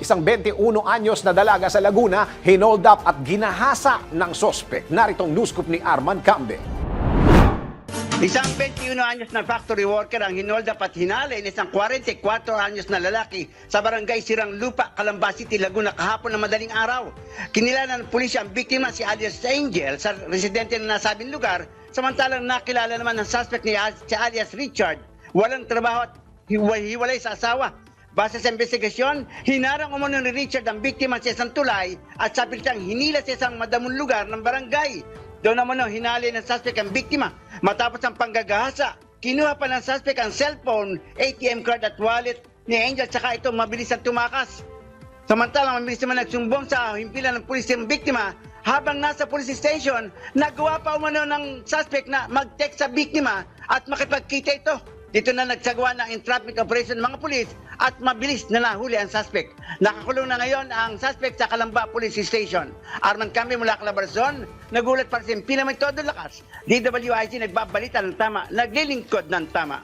Isang 21 anyos na dalaga sa Laguna, hinold up at ginahasa ng sospek. Naritong news scoop ni Arman Cambe. Isang 21 anyos na factory worker ang hinold up at hinalin isang 44 anyos na lalaki sa barangay Sirang Lupa, Calamba City, Laguna kahapon na madaling araw. Kinilanan ng pulisya ang biktima si alias Angel sa residente na nasabing lugar, samantalang nakilala naman ng suspect si alias Richard. Walang trabaho at hiwalay sa asawa. Base sa investigasyon, hinarang umano ni Richard ang biktima sa isang tulay at sabi siyang hinila sa isang madamong lugar ng barangay. Doon naman hinali ng suspect ang biktima. Matapos ang panggagahasa, kinuha pa ng suspect ang cellphone, ATM card at wallet ni Angel, tsaka ito mabilis ang tumakas. Samantalang mabilis naman nagsumbong sa himpilan ng pulis ang biktima. Habang nasa police station, nagawa pa umano ng suspect na mag-text sa biktima at makipagkita ito. Dito na nagsagawa ng entrapment operation ng mga pulis at mabilis na nahuli ang suspect. Nakakulong na ngayon ang suspect sa Calamba Police Station. Arman Cambe mula Calabarzon, nagulat para sa Pinamay Todo Lakas. DWIC nagbabalita ng tama, naglilingkod ng tama.